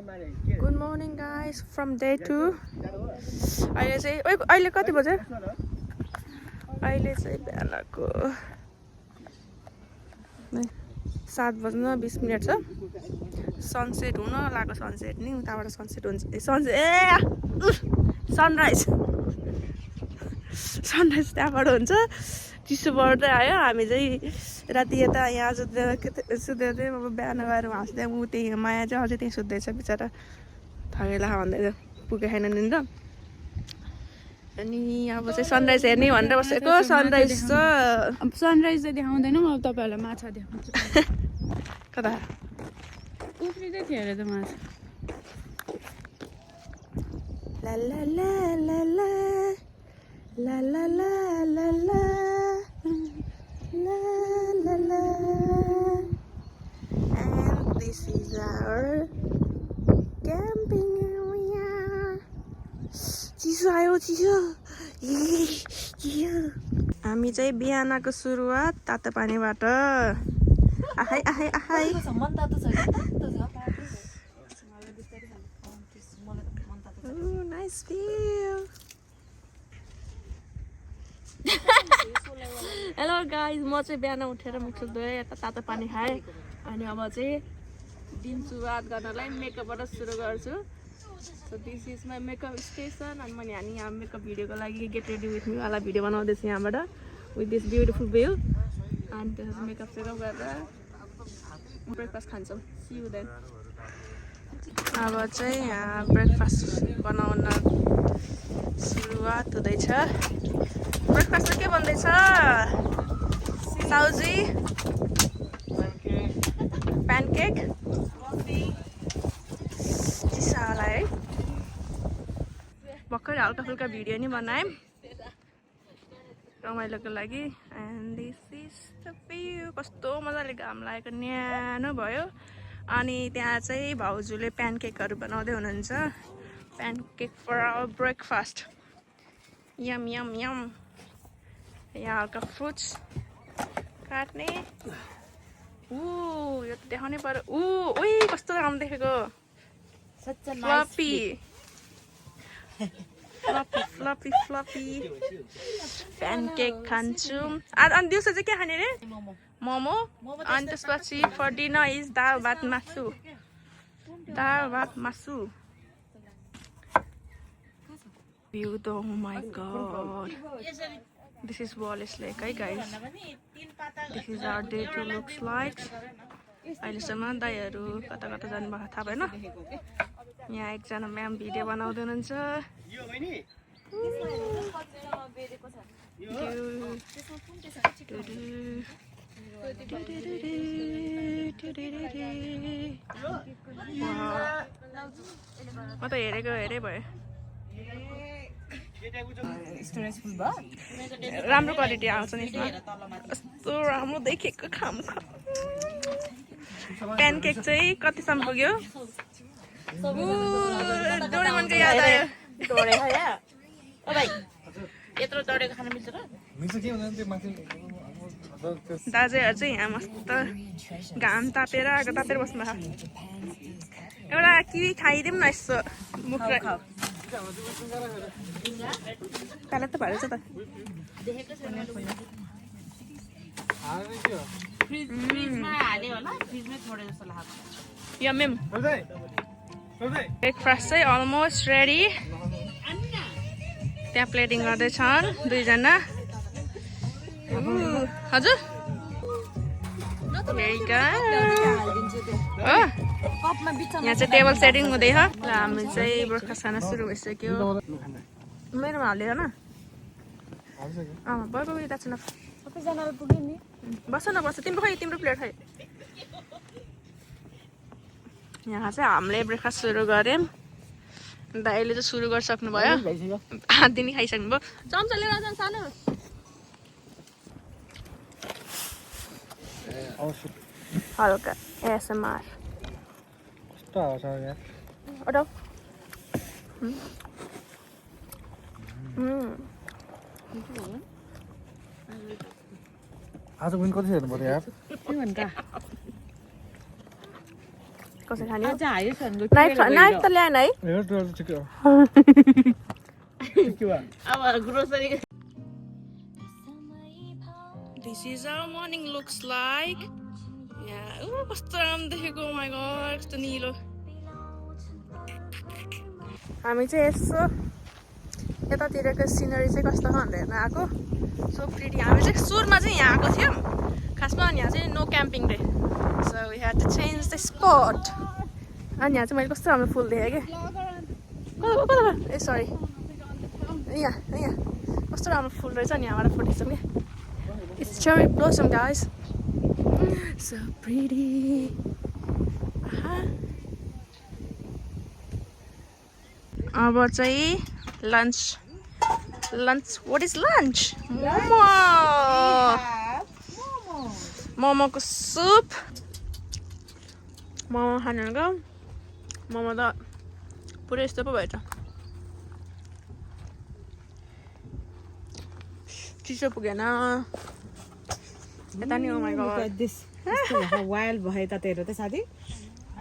Good morning guys from day 2. अहिले चाहिँ अहिले कति बज्यो? अहिले चाहिँ बिहानको 7:20 छ। सनसेट हुन लाग्यो। सनसेट नि उताबाट सनसेट हुन्छ। सनराइज त्यहाँबाट हुन्छ। चिसो बढ्दै आयो। हामी चाहिँ राति यता यहाँ सुत्दै थियौँ। अब बिहान गएर हाँस्दै ऊ त्यही माया चाहिँ अझै त्यहीँ सुत्दैछ बिचरा। थगेला भन्दै पुगे छैन नि त। अनि अब चाहिँ सनराइज हेर्ने भनेर बसेको। सनराइज छ। अब सनराइज चाहिँ देखाउँदैनौँ। अब तपाईँहरूलाई माछा देखाउँछु। कता उफ्रिँदै थियो अरे त माछा। ला ला ला ला ला ला ला ला ला ला la la la, and this is our camping area. चिसो आयो चिसो। हामी चाहिँ बिहानको सुरुवात तातो पानीबाट। आहाई आहाई आहाई। Nice view. हेलो गाइज, म चाहिँ बिहान उठेर मुख धोएँ, यता तातो पानी खाएँ। अनि अब चाहिँ दिन सुरुवात गर्नलाई मेकअपबाट सुरु गर्छु। So this is my makeup station. अनि मैले यहाँ मेकअप भिडियोको लागि गेट रेडी विथ मी वाला भिडियो बनाउँदैछु यहाँबाट विथ दिस ब्युटिफुल भ्यू। अनि त्यसपछि मेकअप सेकअप गरेर ब्रेकफास्ट खान्छौँ। See you then. अब चाहिँ यहाँ ब्रेकफास्ट बनाउन सुरुवात हुँदैछ। ब्रेकफास्टमा के बन्दैछ साउजी? प्यानकेक चिसा होला है। भर्खर हल्का फुल्का भिडियो नि बनाएँ रमाइलोको लागि। And this is the view. कस्तो मजाले घाम लागेको न्यानो भयो। अनि त्यहाँ चाहिँ भाउजूले प्यानकेकहरू बनाउँदै हुनुहुन्छ। Pancake for our breakfast. Yum yum यम। यहाँ हल्का फ्रुट्स काट्ने। यो त देखाउनै पर्यो। ओइ कस्तो राम्रो देखेको। Floppy floppy floppy floppy pancake खान्छु। अनि दिउँसो चाहिँ के खाने रे? मोमो। अनि त्यसपछि फर डिनर इज दाल भात मासु। दाल भात मासु। भ्यू त oh my god. This is Wallace Lake, hey guys. This is our day 2 looks like. अहिलेसम्म दाइहरू कता कता जानुभएको थाहा भएन। यहाँ एकजना म्याम भिडियो बनाउँदै हुनुहुन्छ। म त हेरै भयो। राम्रो क्वालिटी आउँछ नि यसमा। कस्तो राम्रो देखेको खाम। प्यानकेक चाहिँ कतिसम्म पुग्यो? डोरेमनको याद आयो। दाजुहरू चाहिँ यहाँ मस्त घाम तापेर बस्नु भएको। एउटा किवी खाइदिउँ न यसो मुख। काला त भएछ त। ब्रेकफास्ट चाहिँ अलमोस्ट रेडी। त्यहाँ प्लेटिङ गर्दैछन् दुईजना। हजुर यहाँ चाहिँ टेबल सेटिङ हुँदैछ। हामी चाहिँ ब्रेकफास्ट खान सुरु भइसक्यो। मेरोमा हालिदिएर न। भयो that's enough. बस न बस। तिम्रो खै तिम्रो प्लेट खै। यहाँ चाहिँ हामीले ब्रेकफास्ट सुरु गऱ्यौँ। दाइले चाहिँ सुरु गरिसक्नु भयो। हात दिनी खाइसक्नु भयो। चम्चा लिएर आउँछ सानो। हल्का ASMR। आज पनि कति हेर्नु पर्यो यार? के भन्छ? कसरी खाने हो हाइस भन्नु नाइफ त ल्याएन है अब grocery This is our morning looks like. Yeah, कस्तो राम्रो देखेको oh my god कस्तो निलो हामी चाहिँ यसो यतातिरको सिनरी चाहिँ कस्तो छ भनेर हेर्न आएको सो प्रिटी हामी चाहिँ सुरुमा चाहिँ यहाँ आएको थियौँ खासमा अनि यहाँ चाहिँ no camping day so we had to change the spot अनि यहाँ चाहिँ मैले कस्तो राम्रो फुल देखेँ कि कता ए सरी यहाँ कस्तो राम्रो फुल रहेछ नि यहाँबाट फोटो खिच्छौँ क्या It's cherry blossom, guys. So pretty. अब चाहिँ lunch. What is lunch? Momo. Momoको soup. Momo खानुको. Momo त पुरै यस्तो पो भएछ. चिसो पुगेन. यता नि oh my god वाइल्ड भयो त तेरो त साथी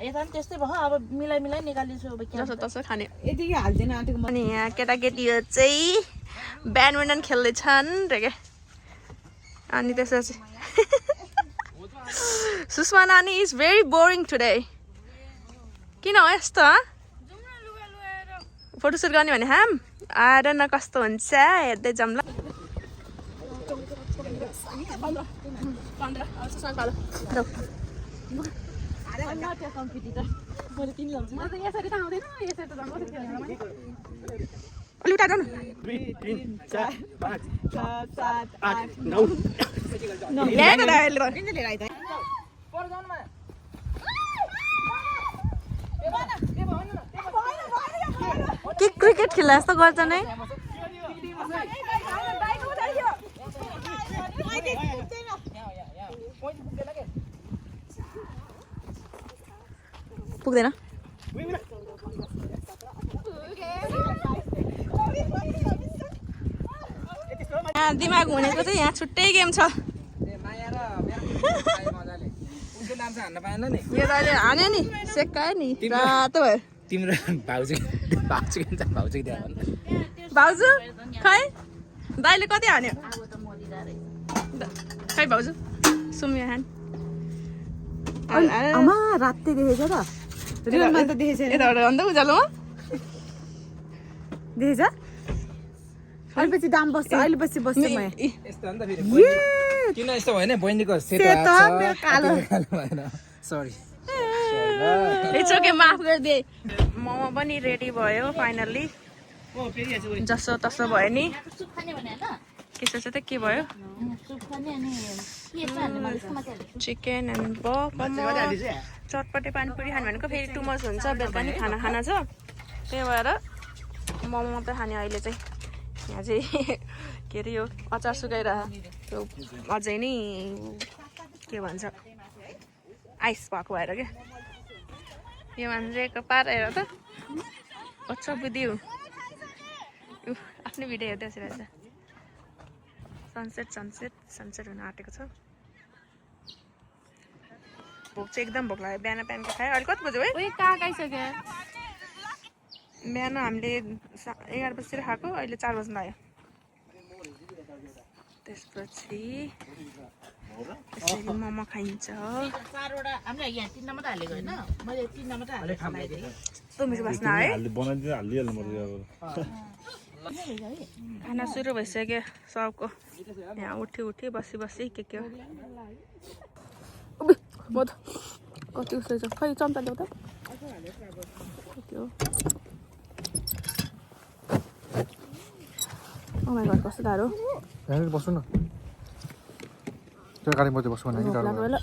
यता पनि त्यस्तै भयो अब मिलाइ निकालिदिन्छु अब जस्तो तसो खाने यतिकै हाल्दैन आँटेको अनि यहाँ केटाकेटीहरू चाहिँ ब्याडमिन्टन खेल्दैछन् रे के अनि त्यसपछि सुषमा नानी इज भेरी बोरिङ टुडे किन हो यस्तो फोटोसुट गर्ने भने हाम आएर न कस्तो हुन्छ हेर्दै जाऊँ ल के क्रिकेट खेला जस्तो गर्छ नै पुग्दैन यहाँ दिमाग हुनेको चाहिँ यहाँ छुट्टै गेम छ यो त अहिले हान्यो नि सेकायो नि रातो भयो तिम्रो भाउजू भाउजू खै दाइले कति हान्यो खै भाउजू सुम्यो हान आमा रातै देखेछ त रियलमा त देखेछ यताबाट अन्त उज्यालोमा देखेछ अहिले पछि दाम बस्छ अहिले पछि बस्छ म यस्तो हो नि त फेरि किन यस्तो भएन बहिनीको सेतो मेरो कालो भएन सरी इट्स ओके माफ गरिदिए मोमो पनि रेडी भयो फाइनल्ली जसो तसो भयो नि सुप खाने भने हैन त्यसो चाहिँ त के भयो सुप खाने अनि के छ भने मलाई यसमा चाहिँ चिकन एन्ड चटपटे पानीपुरी खानु भनेको फेरि टु मच हुन्छ बेलुका नि खाना छ त्यही भएर मोमो मात्रै खाने अहिले चाहिँ यहाँ चाहिँ के अरे यो अचार सुकाइरह त्यो अझै नै के भन्छ आइस भएको भएर क्या यो मान्छेको पारेर त अच्छा बुझ्यो आफ्नै भिडियो हेर्दै बसिरहेछ सनसेट हुन आँटेको छ भोक चाहिँ एकदम भोक लाग्यो बिहान बिहानको खायो अहिले कति बज्यो है कहाँ गइसक्यो बिहान हामीले 11 बजीतिर खाएको अहिले 4 बज्न लाग्यो त्यसपछि त्यसरी मोमो खाइन्छ चारवटा हामीले यहाँ तीनटा मात्र हालेको हैन मैले तीनटा मात्र हालेको यस्तो मिठो बास्ना है खाना सुरु भइसक्यो सबको यहाँ उठी बसी के हो कति उस्तो छ खै चम्चा ल्याउ त कति हो ओ माय गॉड कस्तो गाह्रो यहाँ बस्नु न त्यो गाडी मध्ये बस्नु भने भोक लाग्यो ल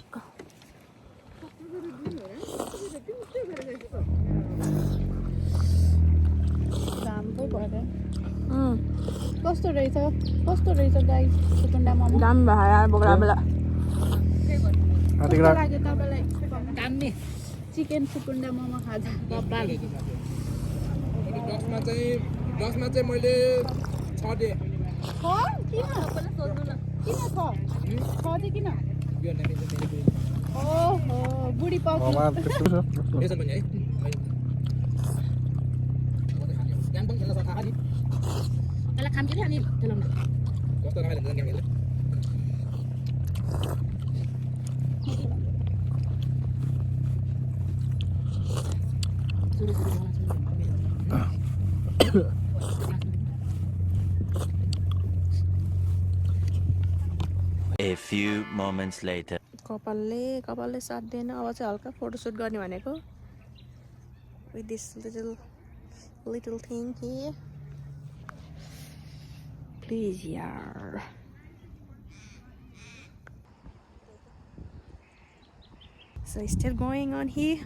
कस्तो रहेछ गाइस सुकुन्डा मोमो दाम भयो यार भोक लाग्यो बेला लाग्यो तपाईलाई दामी चिकन सुकुन्डा मोमो खाजा कपाल 10मा चाहिँ मैले 6 दिए किन छ चाहिँ किन ओहो बुढी पाउ घरमा त्यस्तो छ लेसन पनि है ज्ञान पनि खेल्न सक्छ आदि त्यसलाई खान्छ कि अनि त्यसलाई कस्तो रमाइलो हुन्छ गेम खेल्न A few moments later. कपालले साथ दिएन अब चाहिँ हल्का फोटोसुट गर्ने भनेको with this little thing here please yaar so still going on here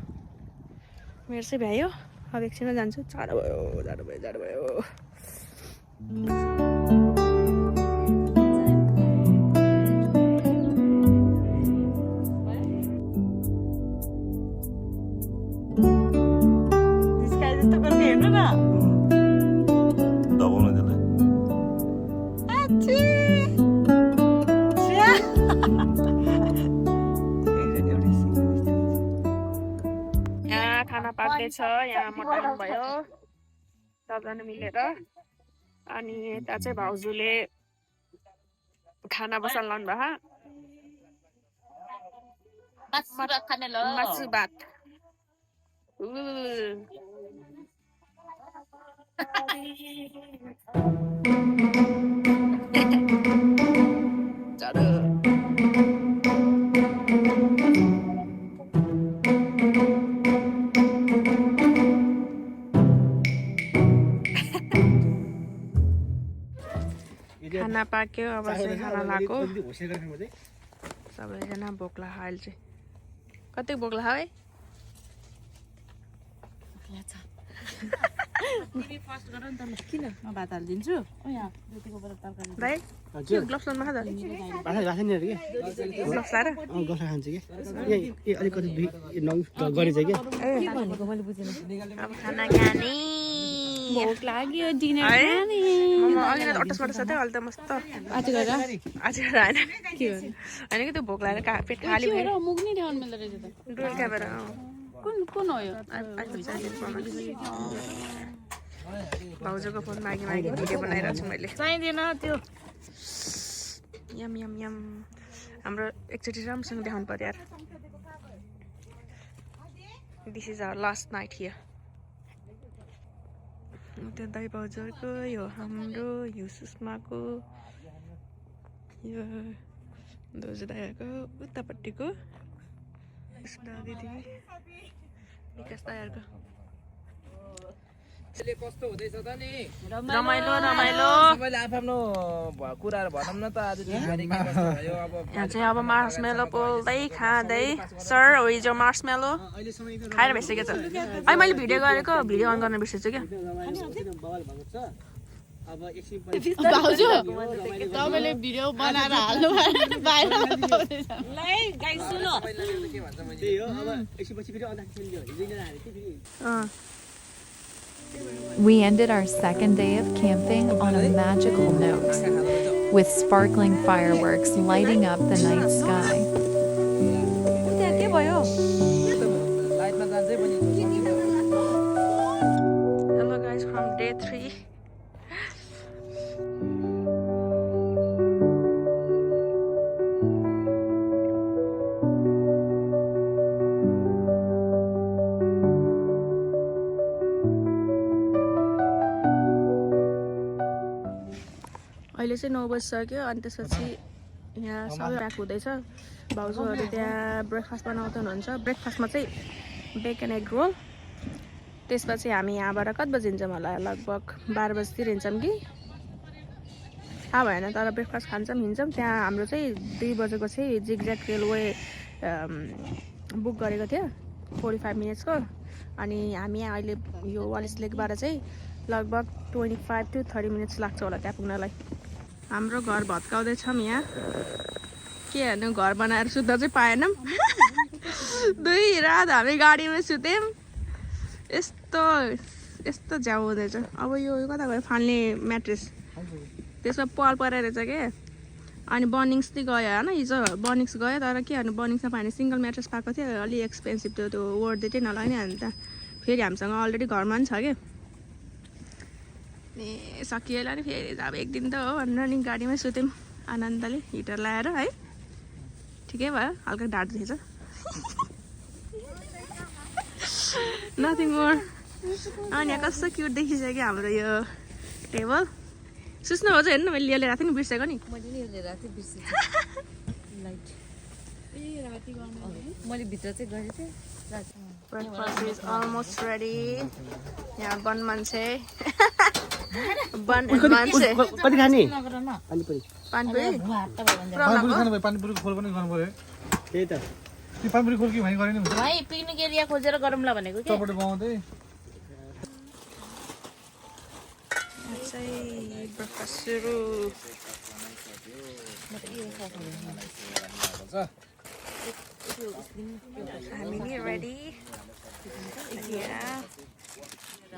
मेरो चाहिँ भ्यायो अब एकछिनमा जान्छु जाडो भयो यहाँ खाना पाक्दैछ यहाँ मटन भयो सबजना मिलेर अनि यता चाहिँ भाउजूले खाना बसाल्नु लाउनु भयो मासु भात खाना पाक्यो अब चाहिँ खाना लाग्यो सबैजना भोक लाग्यो अहिले चाहिँ कति भोक लाग्यो है किन म भात हालिदिन्छु भाइ ग्लोभ्स लाउनु मात्र ग्लोभ्स लाएर अब खाना खाने भोक लाग्यो डिनर है? खाने अघि अटसबाट साथै अहिले त मस्त आज गरेर आज होइन के हो होइन कि त्यो भोक लागेर पेट खाली के हो भयो र मुख नै देखाउनु मिल्दो रहेछ त डुल क्यामेरा कुन हो यो भाउजूको फोन मागी भिडियो बनाइरहेको छु मैले चाहिँदैन त्यो यम यम यम हाम्रो एकचोटि राम्रोसँग देखाउनु पर्यो यार this is our last night here त्यो दाइ भाउजूको यो हाम्रो यो सुषमाको यो दाजु दाइहरूको उतापट्टिको दिदी विकास दाइहरूको कस्तो हुँदैछ त नि रमाइलो सबैले आफ्नो कुराहरू भनौँ न त आज भयो अब यहाँ चाहिँ अब मार्समेलो पोल्दै खाँदै सर हो हिजो मार्समेलो खाएर भइसक्यो छ अहिले मैले भिडियो गरेको भिडियो अन गर्न बिर्सेछु क्या भाउजू तपाईँले भिडियो बनाएर हाल्नु बाहिर We ended our second day of camping on a magical note, with sparkling fireworks lighting up the night sky. Hello guys from day 3. अहिले चाहिँ 9 बजिसक्यो अनि त्यसपछि यहाँ सबै प्याक हुँदैछ भाउजूहरू त्यहाँ ब्रेकफास्ट बनाउँदै हुनुहुन्छ ब्रेकफास्टमा चाहिँ बेकन एग रोल त्यसपछि हामी यहाँबाट कति बजी हिँड्छौँ होला लगभग 12 बजीतिर हिँड्छौँ कि थाहा भएन तर ब्रेकफास्ट खान्छौँ हिँड्छौँ त्यहाँ हाम्रो चाहिँ 2 बजेको चाहिँ जिगज्याग रेलवे बुक गरेको थियो 45 मिनट्सको अनि हामी अहिले यो वालिस लेकबाट चाहिँ लगभग 25 to 30 मिनट्स लाग्छ होला त्यहाँ पुग्नलाई हाम्रो घर भत्काउँदैछौँ यहाँ के हेर्नु घर बनाएर सुत्दा चाहिँ पाएनौँ 2 रात हामी गाडीमा सुत्यौँ यस्तो झ्याउ हुँदैछ अब यो कता गयो फाल्ने म्याट्रेस त्यसमा पल परेर रहेछ के अनि बनिङ्सले गयो होइन हिजो बनिङ्स गयो तर के भन्नु बनिङ्समा पानी सिङ्गल म्याट्रेस पाएको थियो अलिक एक्सपेन्सिभ थियो त्यो वर्थ इटै नलग्ने अन्त फेरि हामीसँग अलरेडी घरमा पनि छ क्या ए सकिएला नि फेरि अब एक दिन त हो भनेर नि गाडीमै सुत्यौँ आनन्दले हिटर लगाएर है ठिकै भयो हल्का ढाड दुखेछ नथिङ मोर अनि यहाँ कस्तो क्युट देखिसक्यो हाम्रो यो टेबल सुस्नु हो चाहिँ हेर्नु मैले लिएर राखेको थिएँ नि बिर्सेको नि मैले भित्र चाहिँ गरेको थिएँ breakfast is almost ready यहाँ बन मान्छे बन मान्छे कति खाने पानीपुरी पानीपुरी खानु भयो पानीपुरीको खोल पनि गर्नु पर्यो त्यही त त्यो पानीपुरी खोल कि भाइ गरे नि हुन्छ भाइ पिकनिक एरिया खोजेर गरौँला भनेको के चपटे पाउँदै चाहिँ ब्रेकफास्ट सुरु हामी नि रेडी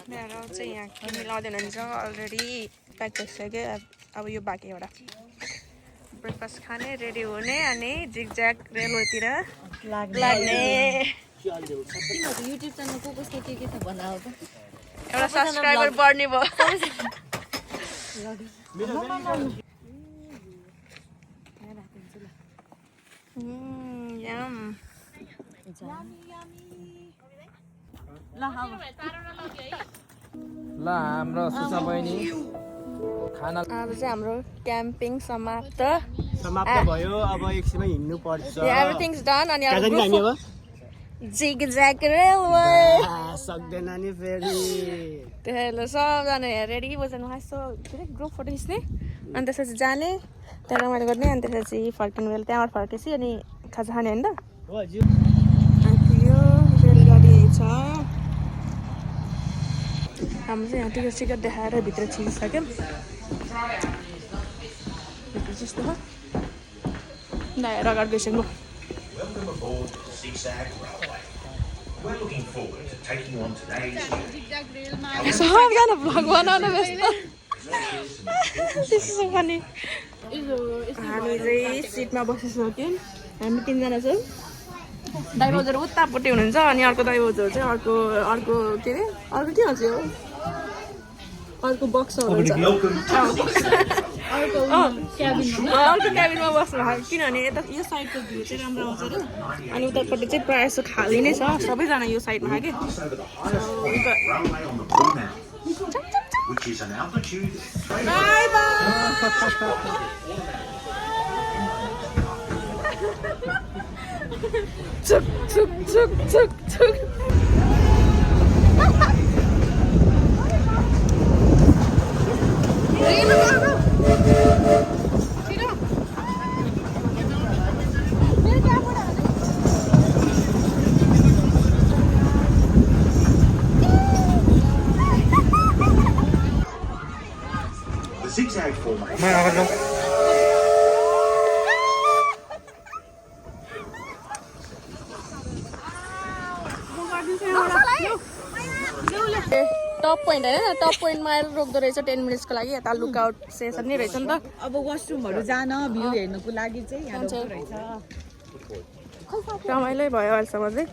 मेरो चाहिँ यहाँ मिलाउँदैन हुन्छ अलरेडी प्याक भइसक्यो अब यो बाँकी एउटा ब्रेकफास्ट खाने रेडी हुने अनि जिगज्याग रेलवेतिर लाग्ने युट्युब च्यानल कसको के छ भन्दा अब एउटा सब्सक्राइबर बढ्ने भयो यम ल हाम्रो सुसा बहिनी खाना अब चाहिँ हाम्रो क्याम्पिङ समाप्त भयो अब एकछिनमा हिँड्नु पर्छ एभ्रिथिङ्स डन अनि जिगज्याग रेलवे सक्दैन नि फेरि त्यसले सबजना यहाँ रेडी बजाउनु यस्तो के अरे ग्रुप फोटो खिच्ने अनि त्यसपछि जाने त्यहाँ रमाइलो गर्ने अनि त्यसपछि फर्किनु बेला त्यहाँबाट फर्केपछि अनि खाजा खाने होइन त यो रेलगाडी छ हाम्रो चाहिँ यहाँ टिकट सिकट देखाएर भित्र छिरिसक्यौँ भित्र जस्तो हो दाएर अगाडि गइसक्नु सबजना भ्लग बनाउन व्यस्त त्यसो पनि हामी चाहिँ सिटमा बसिसक्यौँ हामी तिनजना छौँ दाइ बजार उतापट्टि हुनुहुन्छ अनि अर्को दाइ बजार चाहिँ अर्को के अरे अर्को के भन्छ यो अर्को बक्स हुनुहुन्छ अर्को क्याबिनमा बस्नु भएको किनभने यता यो साइडको भ्यू चाहिँ राम्रो आउँछ अरे अनि उतापट्टि चाहिँ प्रायः जस्तो खाली नै छ सबैजना यो साइडमा कि चुक चुक चुक चुक चुक Zigzag formation. टप पोइन्ट होइन टप पोइन्टमा आएर रोक्दो रहेछ 10 मिनट्सको लागि यता लुकआउट सेसन नै रहेछ नि त अब वासरुमहरू जान भ्यू हेर्नुको लागि चाहिँ यहाँ रोक्दो रहेछ रमाइलो भयो अहिलेसम्म चाहिँ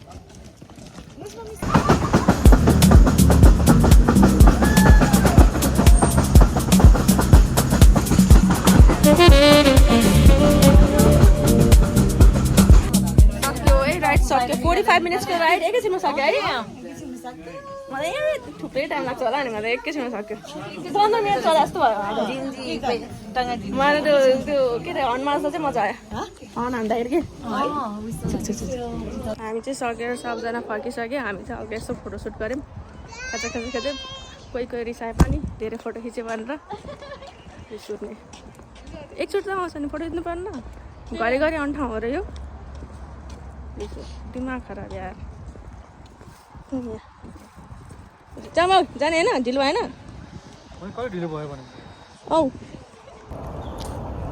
सक्यो है राइड सक्यो 45 मिनट्सको राइड एकैछिनमा सक्यो है मलाई थुप्रै टाइम लाग्छ होला नि मलाई एकैछिनमा सक्यो 15 मिनट चला जस्तो भयो मलाई त्यो के अरे हर्न मार्दा चाहिँ मजा आयो हर्न हान्दाखेरि के हामी चाहिँ सकेर सबजना फर्किसक्यो हामी चाहिँ हल्का यस्तो फोटोसुट गऱ्यौँ खाजा खेल्दै कोही रिसाए पनि धेरै फोटो खिच्यो भनेर सुत्ने एकचोटि त आउँछ नि फोटो खिच्नु पर्दैन घरिघरि अन्ठाउँ हो र यो दिमाग खराब यार जाम जाने होइन ढिलो भएन कहिले ढिलो भयो भने औ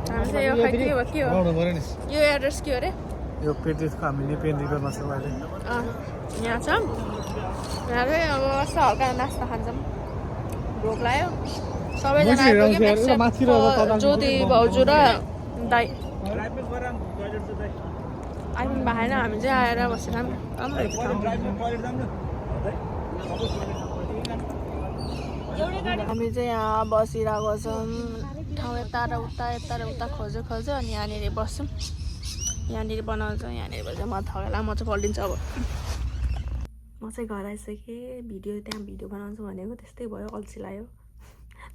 हामी चाहिँ यो खै के हो यो एड्रेस के हो अरे यो पेट्रिसको हामीले पेन्ट्रीमा छौँ अहिले यहाँ छ यहाँ चाहिँ अब यस्तो हल्का नास्ता खान्छौँ भोक लाग्यो सबैजना ज्योति भाउजू र दाइ आइपुग्नु भएन हामी चाहिँ आएर बसेर हामी चाहिँ यहाँ बसिरहेको छौँ ठाउँ यता र उता खोज्यो अनि यहाँनिर बस्छौँ यहाँनिर बनाउँछौँ यहाँनिर बस्छ म थगेला म चाहिँ पल्टिन्छु अब म चाहिँ घर आइसकेँ त्यहाँ भिडियो बनाउँछु भनेको त्यस्तै भयो अल्छी लाग्यो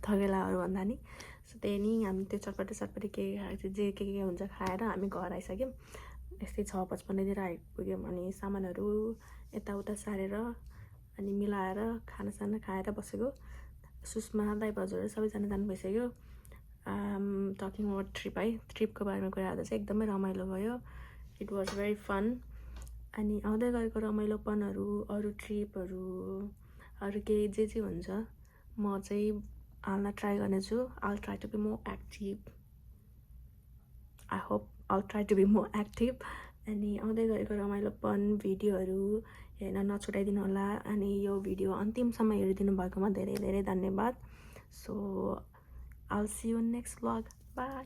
थगेलाहरू भन्दा नि सो त्यही नि हामी त्यो चटपटे के खाएको थियो के हुन्छ खाएर हामी घर आइसक्यौँ यस्तै 6:55 आइपुग्यौँ अनि सामानहरू यताउता सारेर अनि मिलाएर खानासाना खाएर बसेको सुषमा दाइ बजुहरू सबैजना जानु भइसक्यो टकिङ अबाउट ट्रिप है ट्रिपको बारेमा कुरा गर्दा चाहिँ एकदमै रमाइलो भयो इट वाज भेरी फन अनि आउँदै गएको रमाइलोपनहरू अरू ट्रिपहरू अरू केही जे हुन्छ म चाहिँ हाल्न ट्राई गर्नेछु I try to be more active I hope I try to be more active अनि आउँदै गएको रमाइलोपन भिडियोहरू हेर्न नछुटाइदिनु होला अनि यो भिडियो अन्तिमसम्म हेरिदिनु भएकोमा धेरै धेरै धन्यवाद so I will see you next vlog by